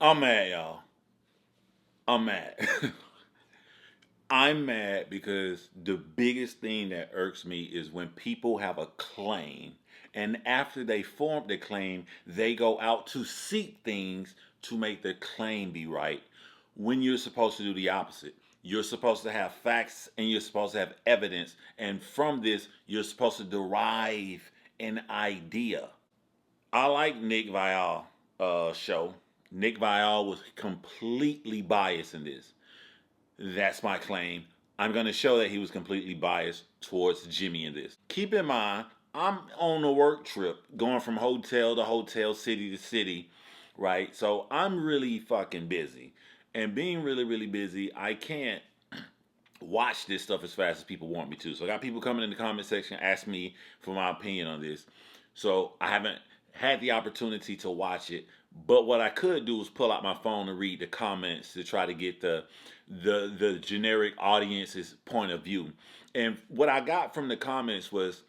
I'm mad, y'all. I'm mad. I'm mad because the biggest thing that irks me is when people have a claim and after they form the claim, they go out to seek things to make the claim be right when you're supposed to do the opposite. You're supposed to have facts and you're supposed to have evidence. And from this, you're supposed to derive an idea. I like Nick Viall show. Nick Viall was completely biased in this. That's my claim. I'm going to show that he was completely biased towards Jimmy in this. Keep in mind, I'm on a work trip going from hotel to hotel, city to city, right? So I'm really fucking busy. And being really, really busy, I can't watch this stuff as fast as people want me to. So I got people coming in the comment section asking me for my opinion on this. So I haven't had the opportunity to watch it. But what I could do is pull out my phone and read the comments to try to get the generic audience's point of view. And what I got from the comments was,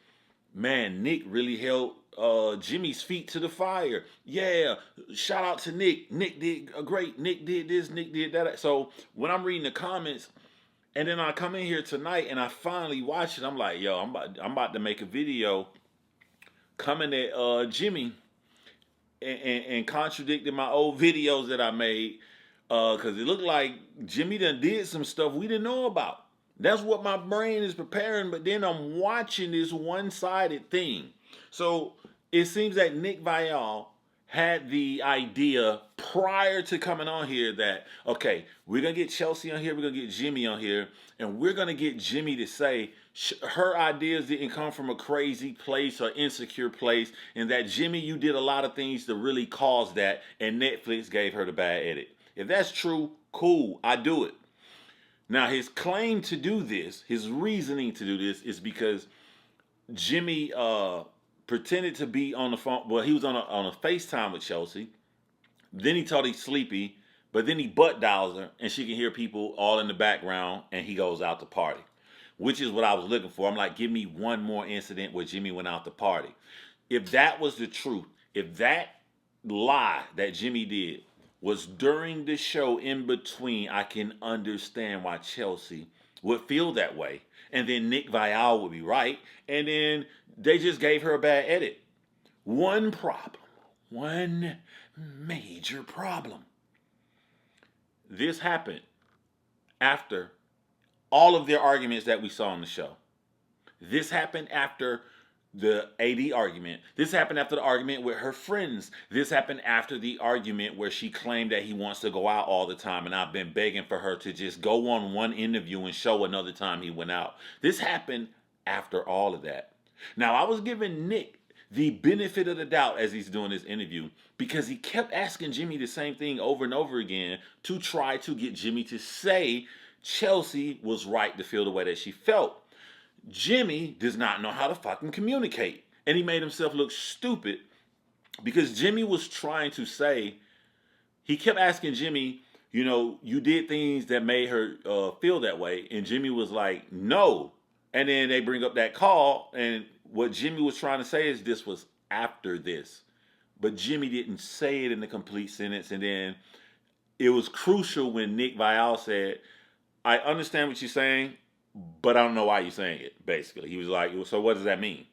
man, Nick really held Jimmy's feet to the fire. Yeah, shout out to Nick. Nick did great. Nick did this. Nick did that. So when I'm reading the comments, and then I come in here tonight and I finally watch it, I'm like, yo, I'm about to make a video coming at Jimmy and contradicting my old videos that I made because it looked like Jimmy done did some stuff we didn't know about. That's what my brain is preparing, but then I'm watching this one-sided thing. So it seems that Nick Viall had the idea prior to coming on here that, okay, we're going to get Chelsea on here, we're going to get Jimmy on here, and we're going to get Jimmy to say her ideas didn't come from a crazy place or insecure place, and that Jimmy, you did a lot of things to really cause that, and Netflix gave her the bad edit. If that's true, cool, I do it. Now, his claim to do this, his reasoning to do this, is because Jimmy pretended to be on the phone. Well, he was on a FaceTime with Chelsea. Then he told he's sleepy, but then he butt dials her, and she can hear people all in the background, and he goes out to party, which is what I was looking for. I'm like, give me one more incident where Jimmy went out to party. If that was the truth, if that lie that Jimmy did was during the show in between, I can understand why Chelsea would feel that way. And then Nick Viall would be right. And then they just gave her a bad edit. One problem, one major problem. This happened after all of their arguments that we saw on the show. This happened after the AD argument. This happened after the argument with her friends. This happened after the argument where she claimed that he wants to go out all the time, and I've been begging for her to just go on one interview and show another time he went out. This happened after all of that. Now, I was giving Nick the benefit of the doubt as he's doing this interview because he kept asking Jimmy the same thing over and over again to try to get Jimmy to say Chelsea was right to feel the way that she felt. Jimmy does not know how to fucking communicate. And he made himself look stupid because Jimmy was trying to say, he kept asking Jimmy, you know, you did things that made her feel that way. And Jimmy was like, no. And then they bring up that call. And what Jimmy was trying to say is this was after this. But Jimmy didn't say it in the complete sentence. And then it was crucial when Nick Viall said, I understand what you're saying, but I don't know why you're saying it, basically. He was like, so what does that mean?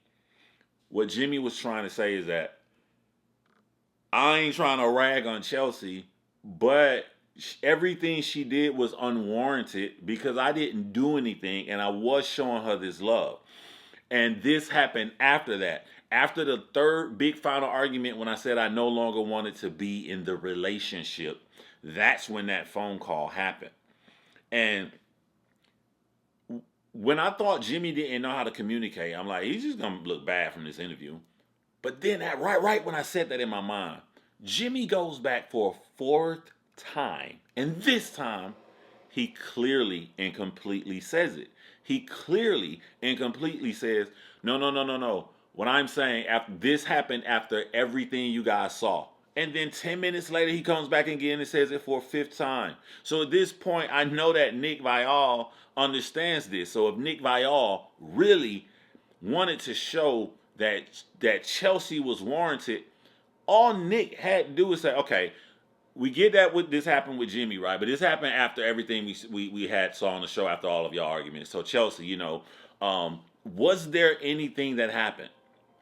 What Jimmy was trying to say is that I ain't trying to rag on Chelsea, but everything she did was unwarranted because I didn't do anything and I was showing her this love. And this happened after that. After the third big final argument, when I said I no longer wanted to be in the relationship, that's when that phone call happened. And when I thought Jimmy didn't know how to communicate, I'm like, he's just gonna look bad from this interview. But then right when I said that in my mind, Jimmy goes back for a fourth time. And this time, he clearly and completely says it. He clearly and completely says, no, no, no, no, no. What I'm saying, after this happened after everything you guys saw. And then 10 minutes later, he comes back again and says it for a fifth time. So at this point, I know that Nick Viall understands this. So if Nick Viall really wanted to show that Chelsea was warranted, all Nick had to do was say, okay, we get that with this happened with Jimmy, right? But this happened after everything we had saw on the show after all of y'all arguments. So Chelsea, was there anything that happened?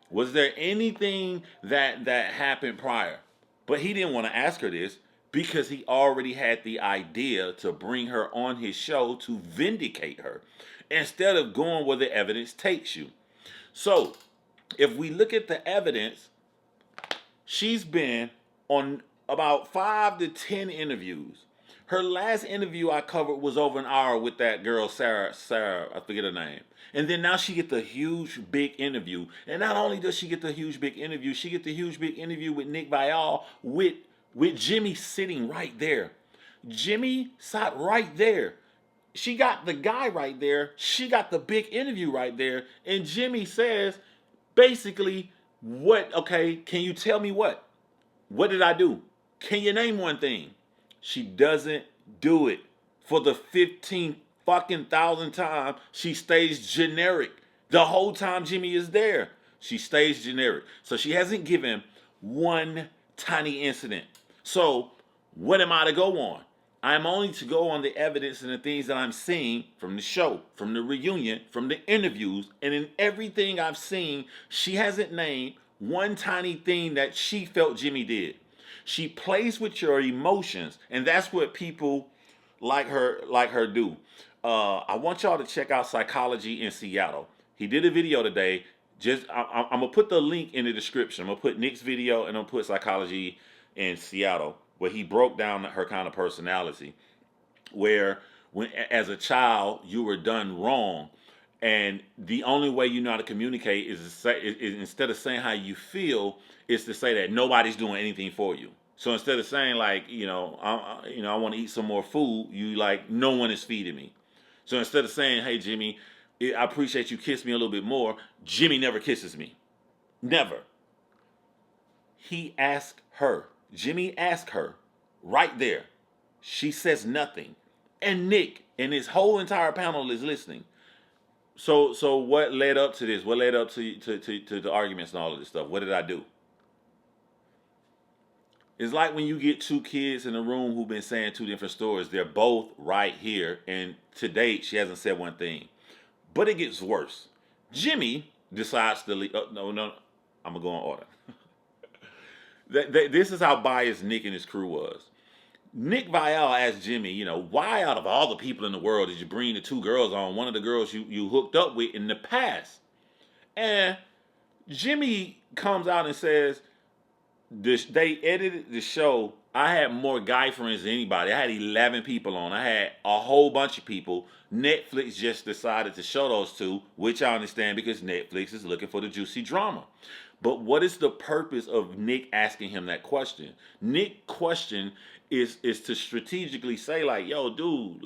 Was there anything that happened prior? But he didn't want to ask her this because he already had the idea to bring her on his show to vindicate her instead of going where the evidence takes you. So, if we look at the evidence, she's been on about 5 to 10 interviews. Her last interview I covered was over an hour with that girl, Sarah, I forget her name. And then now she get the huge big interview. And not only does she get the huge big interview, she get the huge big interview with Nick Viall with Jimmy sitting right there. Jimmy sat right there. She got the guy right there. She got the big interview right there. And Jimmy says, basically, can you tell me what? What did I do? Can you name one thing? She doesn't do it. For the 15 fucking thousand time, she stays generic. The whole time Jimmy is there, she stays generic. So she hasn't given one tiny incident. So what am I to go on? I'm only to go on the evidence and the things that I'm seeing from the show, from the reunion, from the interviews, and in everything I've seen, she hasn't named one tiny thing that she felt Jimmy did. She plays with your emotions, and that's what people like her do. I want y'all to check out Psychology in Seattle. He did a video today. I'm gonna put the link in the description. I'm gonna put Nick's video and I'm gonna put Psychology in Seattle, where he broke down her kind of personality, where when as a child you were done wrong, and the only way you know how to communicate is to say, is instead of saying how you feel, is to say that nobody's doing anything for you. So instead of saying like, I want to eat some more food, you like, no one is feeding me. So instead of saying, hey Jimmy, I appreciate you kiss me a little bit more, Jimmy never kisses me. Never. He asked her. Jimmy asked her right there. She says nothing. And Nick and his whole entire panel is listening. So what led up to this? What led up to the arguments and all of this stuff? What did I do? It's like when you get two kids in a room who've been saying two different stories. They're both right here. And to date, she hasn't said one thing. But it gets worse. Jimmy decides to leave. No, I'm going to go in order. This is how biased Nick and his crew was. Nick Viall asked Jimmy, why out of all the people in the world did you bring the two girls on, one of the girls you hooked up with in the past? And Jimmy comes out and says, they edited the show. I had more guy friends than anybody. I had 11 people on. I had a whole bunch of people. Netflix just decided to show those two, which I understand because Netflix is looking for the juicy drama. But what is the purpose of Nick asking him that question? Nick's question is to strategically say like, yo, dude,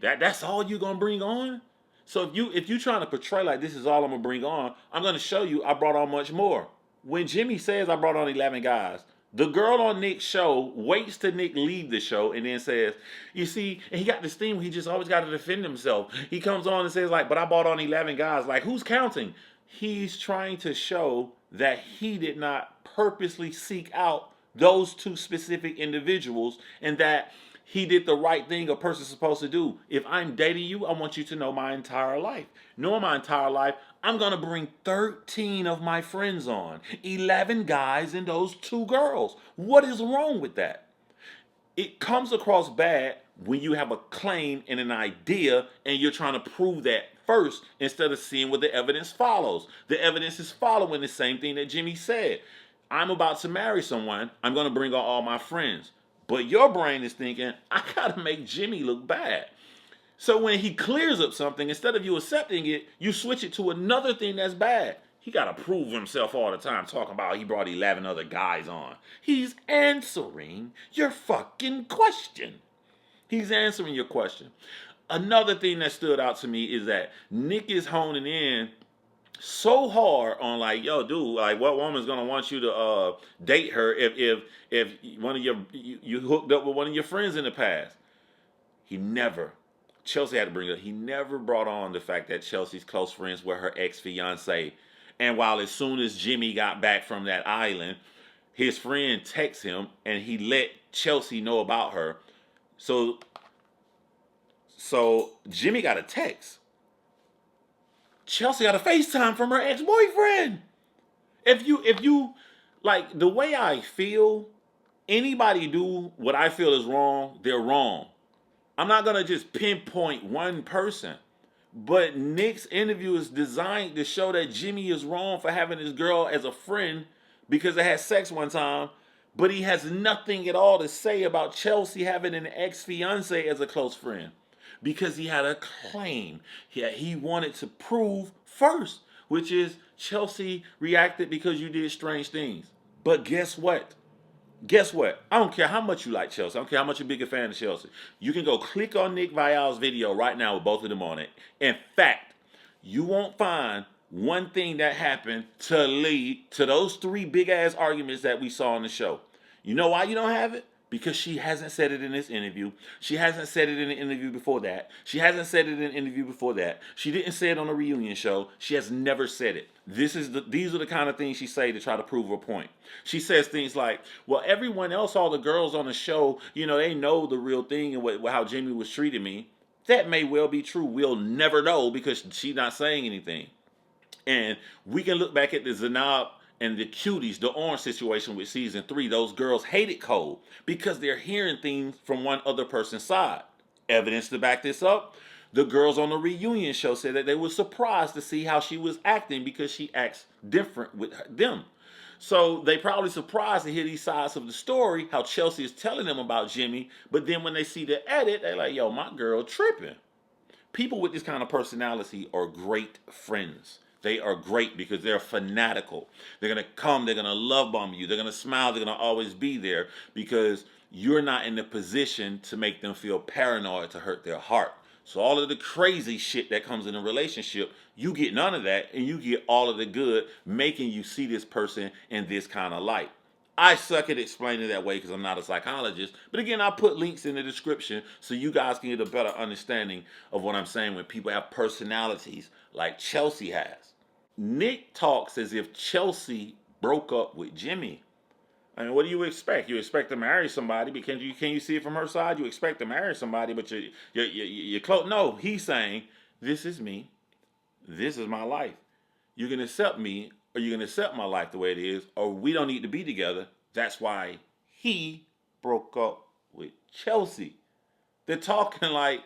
that's all you gonna bring on? So if you trying to portray like this is all I'm gonna bring on, I'm gonna show you I brought on much more. When Jimmy says I brought on 11 guys, the girl on Nick's show waits till Nick leave the show and then says, you see, and he got this thing where he just always got to defend himself. He comes on and says like, but I brought on 11 guys. Like, who's counting? He's trying to show that he did not purposely seek out those two specific individuals and that he did the right thing a person's supposed to do. If I'm dating you, I want you to know my entire life. Knowing my entire life, I'm going to bring 13 of my friends on. 11 guys and those two girls. What is wrong with that? It comes across bad when you have a claim and an idea and you're trying to prove that first instead of seeing what the evidence follows. The evidence is following the same thing that Jimmy said. I'm about to marry someone. I'm going to bring on all my friends. But your brain is thinking, I got to make Jimmy look bad. So when he clears up something, instead of you accepting it, you switch it to another thing that's bad. He got to prove himself all the time, talking about he brought 11 other guys on. He's answering your fucking question. He's answering your question. Another thing that stood out to me is that Nick is honing in so hard on like, yo, dude, like what woman's gonna want you to date her if one of you hooked up with one of your friends in the past? Chelsea had to bring it up. He never brought on the fact that Chelsea's close friends were her ex-fiance. And while as soon as Jimmy got back from that island, his friend texts him and he let Chelsea know about her. So Jimmy got a text. Chelsea got a FaceTime from her ex-boyfriend. If you like the way I feel, anybody do what I feel is wrong, they're wrong. I'm not gonna just pinpoint one person. But Nick's interview is designed to show that Jimmy is wrong for having his girl as a friend because they had sex one time, but he has nothing at all to say about Chelsea having an ex-fiance as a close friend because he had a claim he wanted to prove first, which is Chelsea reacted because you did strange things. But guess what? Guess what? I don't care how much you like Chelsea. I don't care how much you're a big fan of Chelsea. You can go click on Nick Viall's video right now with both of them on it. In fact, you won't find one thing that happened to lead to those three big ass arguments that we saw on the show. You know why you don't have it? Because she hasn't said it in this interview. She hasn't said it in the interview before that. She hasn't said it in an interview before that. She didn't say it on a reunion show. She has never said it. These are the kind of things she say to try to prove her point. She says things like, well, everyone else, all the girls on the show, they know the real thing and how Jimmy was treating me. That may well be true. We'll never know because she's not saying anything. And we can look back at the Zanab and the Cuties, the Orange situation with season 3. Those girls hated Cole because they're hearing things from one other person's side. Evidence to back this up, the girls on the reunion show said that they were surprised to see how she was acting because she acts different with them. So they probably surprised to hear these sides of the story, how Chelsea is telling them about Jimmy, but then when they see the edit, they're like, yo, my girl tripping. People with this kind of personality are great friends. They are great because they're fanatical. They're going to come, they're going to love bomb you, they're going to smile, they're going to always be there because you're not in the position to make them feel paranoid to hurt their heart. So all of the crazy shit that comes in a relationship, you get none of that and you get all of the good, making you see this person in this kind of light. I suck at explaining it that way because I'm not a psychologist. But again, I'll put links in the description so you guys can get a better understanding of what I'm saying when people have personalities like Chelsea has. Nick talks as if Chelsea broke up with Jimmy. I mean, what do you expect? You expect to marry somebody, but can you see it from her side? You expect to marry somebody, but you're close. No, he's saying, this is me. This is my life. You can accept me, or you can accept my life the way it is, or we don't need to be together. That's why he broke up with Chelsea. They're talking like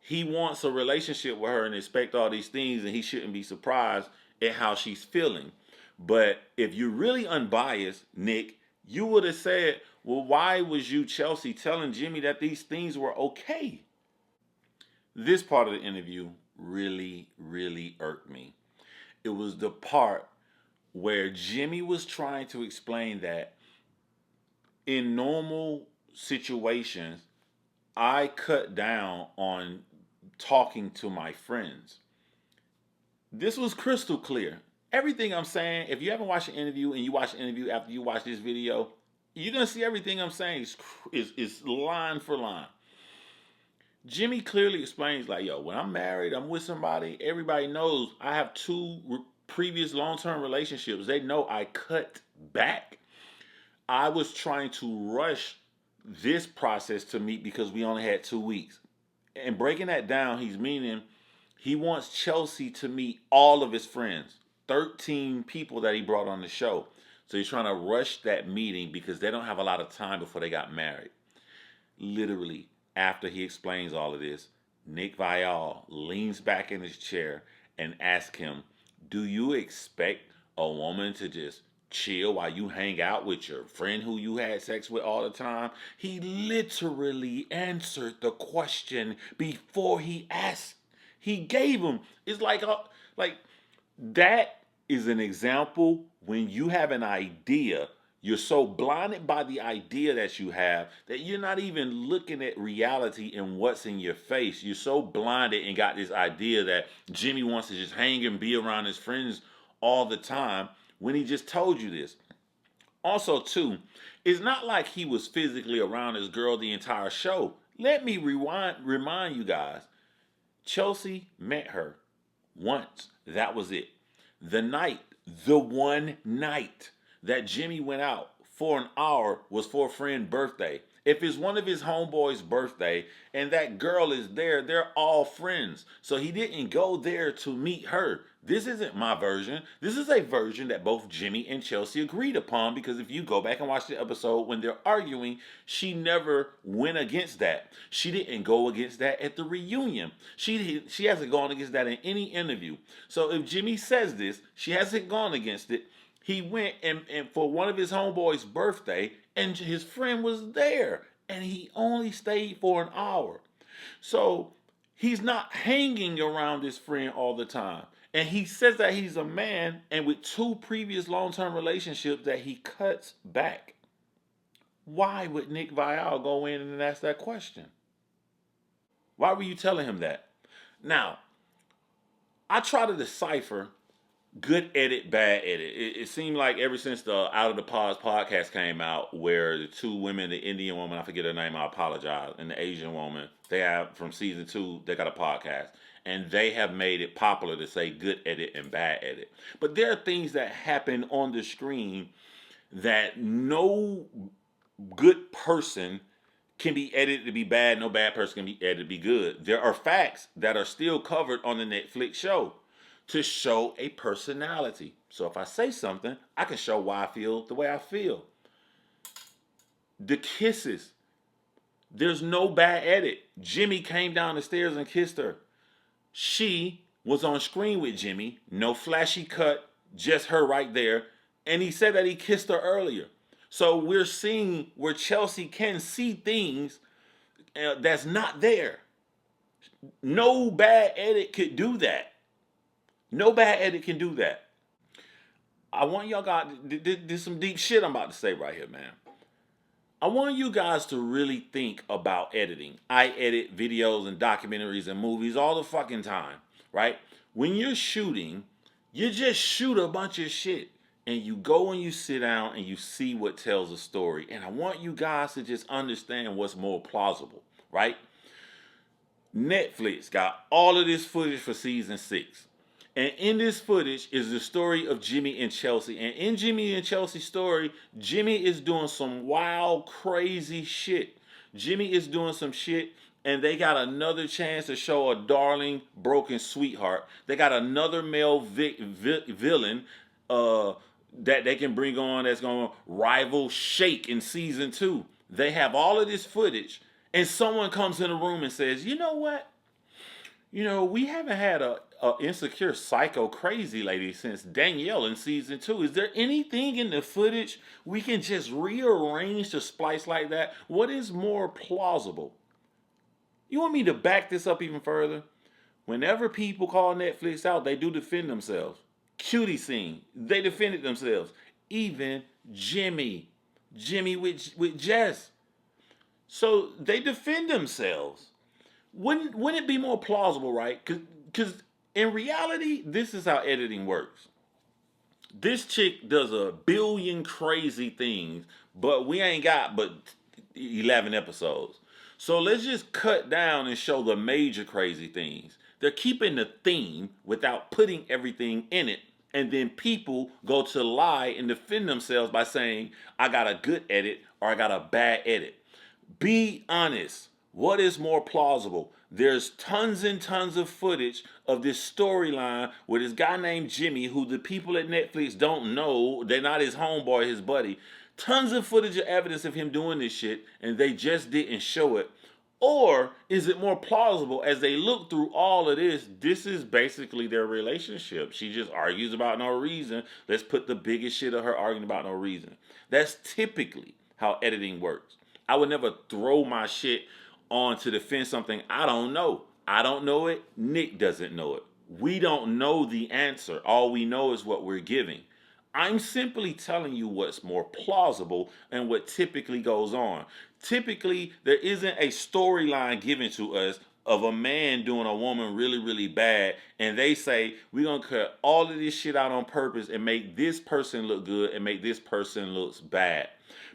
he wants a relationship with her and expect all these things, and he shouldn't be surprised at how she's feeling. But if you're really unbiased, Nick, you would have said, well, why was you, Chelsea, telling Jimmy that these things were okay? This part of the interview really, really irked me. It was the part where Jimmy was trying to explain that in normal situations, I cut down on talking to my friends. This was crystal clear. Everything I'm saying, if you haven't watched the interview and you watch the interview after you watch this video, you're going to see everything I'm saying is line for line. Jimmy clearly explains like, yo, when I'm married, I'm with somebody, everybody knows I have two previous long-term relationships. They know I cut back. I was trying to rush this process to meet because we only had 2 weeks. And breaking that down, he's meaning he wants Chelsea to meet all of his friends, 13 people that he brought on the show. So he's trying to rush that meeting because they don't have a lot of time before they got married. Literally, after he explains all of this, Nick Viall leans back in his chair and asks him, do you expect a woman to just chill while you hang out with your friend who you had sex with all the time? He literally answered the question before he asked. He gave him. It's like that is an example when you have an idea. You're so blinded by the idea that you have that you're not even looking at reality and what's in your face. You're so blinded and got this idea that Jimmy wants to just hang and be around his friends all the time when he just told you this. Also, too, it's not like he was physically around his girl the entire show. Let me remind you guys. Chelsea met her once. That was it. The one night that Jimmy went out for an hour was for a friend's birthday. If it's one of his homeboys' birthday and that girl is there, they're all friends. So he didn't go there to meet her. This isn't my version. This is a version that both Jimmy and Chelsea agreed upon, because if you go back and watch the episode when they're arguing, she never went against that. She didn't go against that at the reunion. She hasn't gone against that in any interview. So if Jimmy says this, she hasn't gone against it. He went and for one of his homeboys' birthday, and his friend was there, and he only stayed for an hour. So he's not hanging around his friend all the time. And he says that he's a man, and with 2 previous long-term relationships that he cuts back. Why would Nick Viall go in and ask that question? Why were you telling him that? Now, I try to decipher good edit, bad edit. It seemed like ever since the Out of the Pods podcast came out, where the 2 women, the Indian woman, I forget her name, I apologize, and the Asian woman, they have, from season 2, they got a podcast. And they have made it popular to say good edit and bad edit. But there are things that happen on the screen that no good person can be edited to be bad, no bad person can be edited to be good. There are facts that are still covered on the Netflix show to show a personality. So if I say something, I can show why I feel the way I feel. The kisses. There's no bad edit. Jimmy came down the stairs and kissed her. She was on screen with Jimmy. No flashy cut, just her right there. And he said that he kissed her earlier. So we're seeing where Chelsea can see things that's not there. No bad edit could do that. No bad edit can do that. I want y'all guys, there's some deep shit I'm about to say right here, man. I want you guys to really think about editing. I edit videos and documentaries and movies all the fucking time, right? When you're shooting, you just shoot a bunch of shit. And you go and you sit down and you see what tells a story. And I want you guys to just understand what's more plausible, right? Netflix got all of this footage for season 6. And in this footage is the story of Jimmy and Chelsea. And in Jimmy and Chelsea's story, Jimmy is doing some wild, crazy shit. Jimmy is doing some shit, and they got another chance to show a darling, broken sweetheart. They got another male villain that they can bring on that's going to rival Shake in season 2. They have all of this footage, and someone comes in the room and says, you know what? You know, we haven't had a insecure psycho crazy lady since Danielle in season 2. Is there anything in the footage we can just rearrange to splice like that? What is more plausible? You want me to back this up even further? Whenever people call Netflix out, they do defend themselves. Cutie scene, they defended themselves. Even Jimmy with Jess. So they defend themselves. Wouldn't it be more plausible, right? Because in reality, this is how editing works. This chick does a billion crazy things, but we ain't got but 11 episodes. So let's just cut down and show the major crazy things. They're keeping the theme without putting everything in it. And then people go to lie and defend themselves by saying, I got a good edit or I got a bad edit. Be honest. What is more plausible? There's tons and tons of footage of this storyline with this guy named Jimmy, who the people at Netflix don't know. They're not his homeboy, his buddy. Tons of footage of evidence of him doing this shit, and they just didn't show it. Or is it more plausible as they look through all of this? This is basically their relationship. She just argues about no reason. Let's put the biggest shit of her arguing about no reason. That's typically how editing works. I would never throw my shit on to defend something I don't know. I don't know it. Nick doesn't know it. We don't know the answer. All we know is what we're giving. I'm simply telling you what's more plausible and what typically goes on. Typically, there isn't a storyline given to us of a man doing a woman really, really bad, and they say, we're going to cut all of this shit out on purpose and make this person look good and make this person look bad.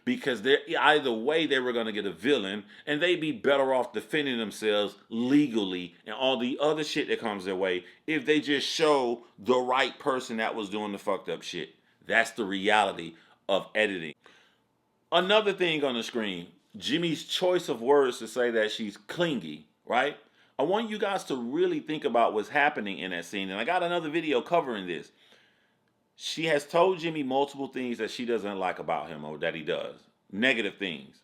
Because they're either way they were going to get a villain, and they'd be better off defending themselves legally and all the other shit that comes their way if they just show the right person that was doing the fucked up shit. That's the reality of editing. Another thing on the screen, Jimmy's choice of words to say that she's clingy, right? I want you guys to really think about what's happening in that scene. And I got another video covering this. She has told Jimmy multiple things that she doesn't like about him or that he does. Negative things.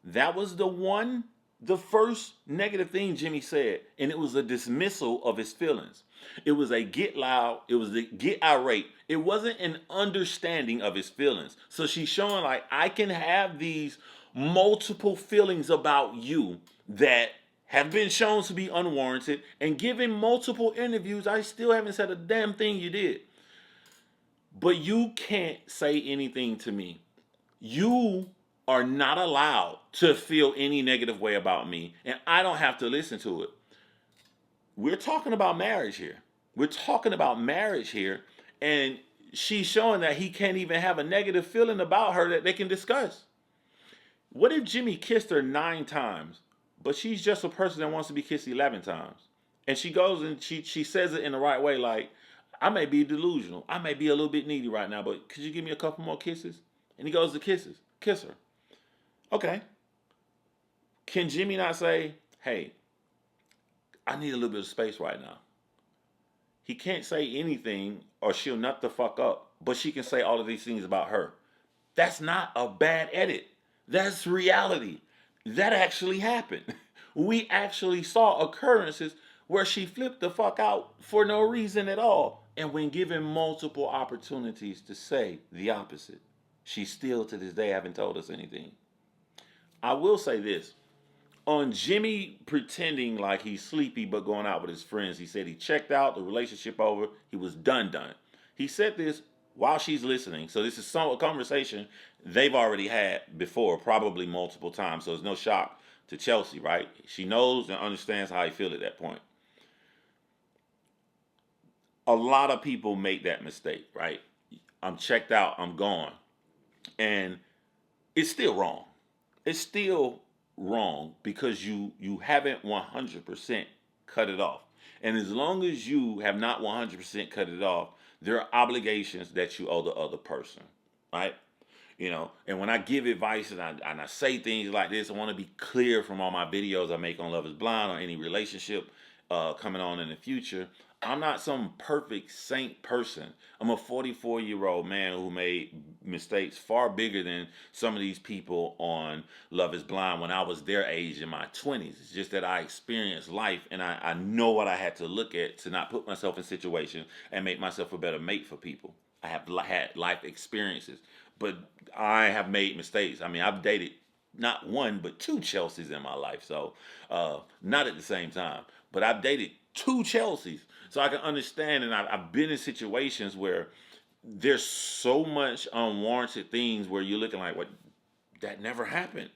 That was the first negative thing Jimmy said, and it was a dismissal of his feelings. It was a get loud, it was a get irate. It wasn't an understanding of his feelings. So she's showing like, I can have these multiple feelings about you that have been shown to be unwarranted, and given multiple interviews, I still haven't said a damn thing you did. But you can't say anything to me. You are not allowed to feel any negative way about me, and I don't have to listen to it. We're talking about marriage here. We're talking about marriage here, and she's showing that he can't even have a negative feeling about her that they can discuss. What if Jimmy kissed her 9 times, but she's just a person that wants to be kissed 11 times? And she goes and she says it in the right way, like, I may be delusional. I may be a little bit needy right now, but could you give me a couple more kisses? And he goes to kiss her. Okay. Can Jimmy not say, hey, I need a little bit of space right now? He can't say anything or she'll nut the fuck up, but she can say all of these things about her. That's not a bad edit. That's reality. That actually happened. We actually saw occurrences where she flipped the fuck out for no reason at all. And when given multiple opportunities to say the opposite, she still to this day haven't told us anything. I will say this. On Jimmy pretending like he's sleepy but going out with his friends, he said he checked out, the relationship over, he was done. He said this while she's listening. So this is a conversation they've already had before, probably multiple times. So it's no shock to Chelsea, right? She knows and understands how he feels at that point. A lot of people make that mistake, right? I'm checked out, I'm gone. And it's still wrong. It's still wrong because you haven't 100% cut it off. And as long as you have not 100% cut it off, there are obligations that you owe the other person, right? You know, and when I give advice and I say things like this, I want to be clear from all my videos I make on Love is Blind or any relationship coming on in the future. I'm not some perfect saint person. I'm a 44-year-old man who made mistakes far bigger than some of these people on Love is Blind when I was their age in my 20s. It's just that I experienced life and I know what I had to look at to not put myself in situations and make myself a better mate for people. I have had life experiences, but I have made mistakes. I mean, I've dated not one, but 2 Chelseas in my life. So, not at the same time, but I've dated 2 Chelseas. So I can understand, and I've been in situations where there's so much unwarranted things where you're looking like, what, that never happened.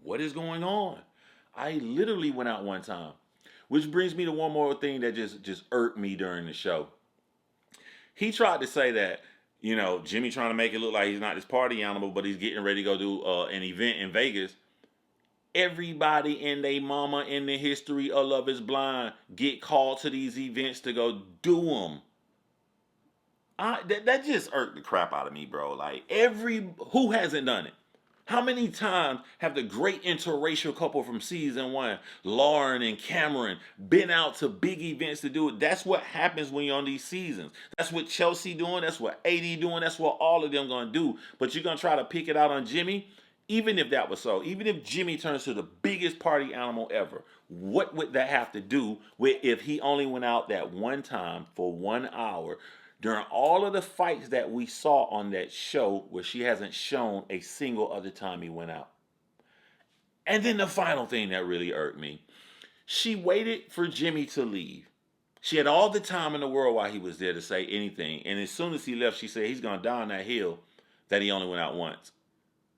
What is going on? I literally went out one time. Which brings me to one more thing that just irked me during the show. He tried to say that, you know, Jimmy trying to make it look like he's not this party animal, but he's getting ready to go do an event in Vegas. Everybody and they mama in the history of Love is Blind get called to these events to go do them. That just irked the crap out of me, bro. Like, who hasn't done it? How many times have the great interracial couple from season 1, Lauren and Cameron, been out to big events to do it? That's what happens when you're on these seasons. That's what Chelsea doing. That's what AD doing. That's what all of them going to do. But you're going to try to pick it out on Jimmy? Even if that was so, even if Jimmy turns to the biggest party animal ever, what would that have to do with if he only went out that one time for 1 hour during all of the fights that we saw on that show where she hasn't shown a single other time he went out? And then the final thing that really irked me, she waited for Jimmy to leave. She had all the time in the world while he was there to say anything. And as soon as he left, she said he's going to die on that hill that he only went out once.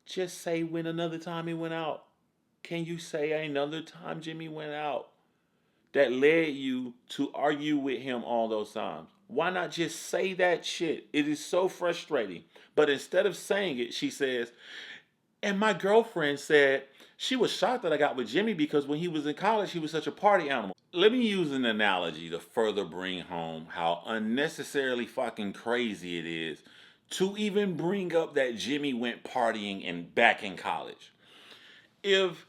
Just say when another time he went out. Can you say another time Jimmy went out that led you to argue with him all those times? Why not just say that shit? It is so frustrating. But instead of saying it, she says, and my girlfriend said she was shocked that I got with Jimmy because when he was in college, he was such a party animal. Let me use an analogy to further bring home how unnecessarily fucking crazy it is to even bring up that Jimmy went partying and back in college. If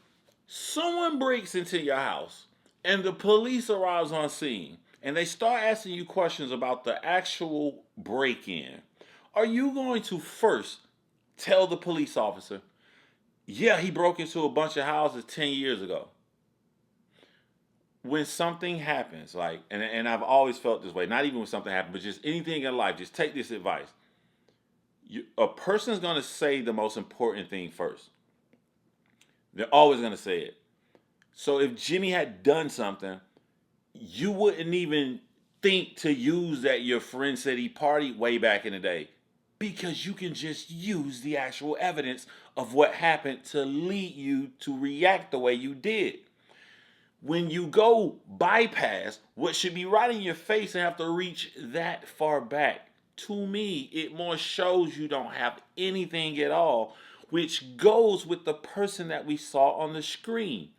someone breaks into your house and the police arrives on scene and they start asking you questions about the actual break-in, are you going to first tell the police officer, yeah, he broke into a bunch of houses 10 years ago? When something happens, like, and I've always felt this way, not even when something happens, but just anything in life, just take this advice. A person's going to say the most important thing first. They're always going to say it. So if Jimmy had done something, you wouldn't even think to use that your friend said he partied way back in the day, because you can just use the actual evidence of what happened to lead you to react the way you did. When you go bypass what should be right in your face and have to reach that far back, to me, it more shows you don't have anything at all, which goes with the person that we saw on the screen,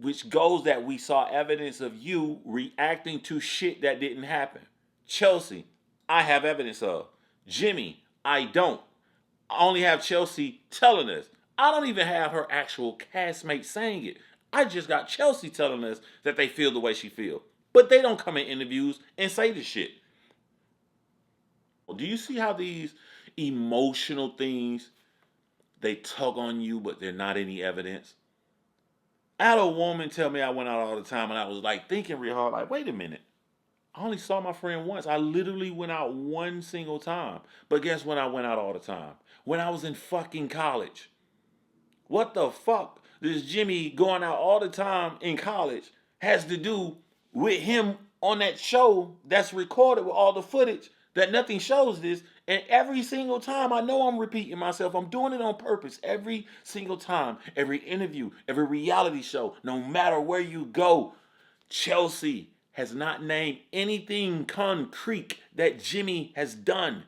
which goes that we saw evidence of you reacting to shit that didn't happen. Chelsea, I have evidence of. Jimmy, I don't. I only have Chelsea telling us. I don't even have her actual castmate saying it. I just got Chelsea telling us that they feel the way she feel. But they don't come in interviews and say this shit. Do you see how these emotional things, they tug on you, but they're not any evidence? I had a woman tell me I went out all the time, and I was like thinking real hard, like, wait a minute. I only saw my friend once. I literally went out one single time. But guess when I went out all the time? When I was in fucking college. What the fuck does Jimmy going out all the time in college has to do with him on that show that's recorded with all the footage that nothing shows this? And every single time, I know I'm repeating myself. I'm doing it on purpose. Every single time, every interview, every reality show, no matter where you go, Chelsea has not named anything concrete that Jimmy has done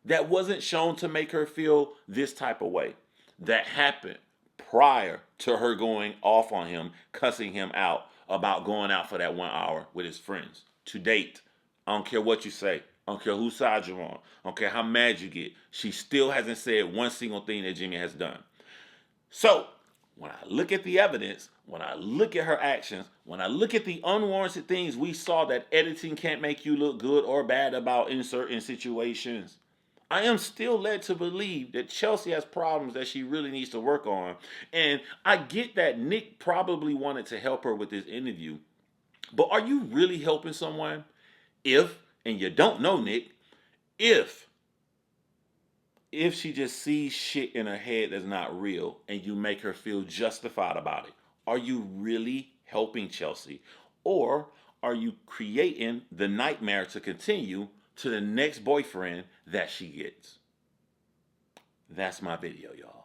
that wasn't shown to make her feel this type of way. That happened prior to her going off on him, cussing him out about going out for that 1 hour with his friends. To date, I don't care what you say. I don't care whose side you're on. I don't care how mad you get. She still hasn't said one single thing that Jimmy has done. So, when I look at the evidence, when I look at her actions, when I look at the unwarranted things we saw that editing can't make you look good or bad about in certain situations, I am still led to believe that Chelsea has problems that she really needs to work on. And I get that Nick probably wanted to help her with this interview. But are you really helping someone if, and you don't know Nick, if she just sees shit in her head that's not real and you make her feel justified about it? Are you really helping Chelsea? Or are you creating the nightmare to continue to the next boyfriend that she gets? That's my video, y'all.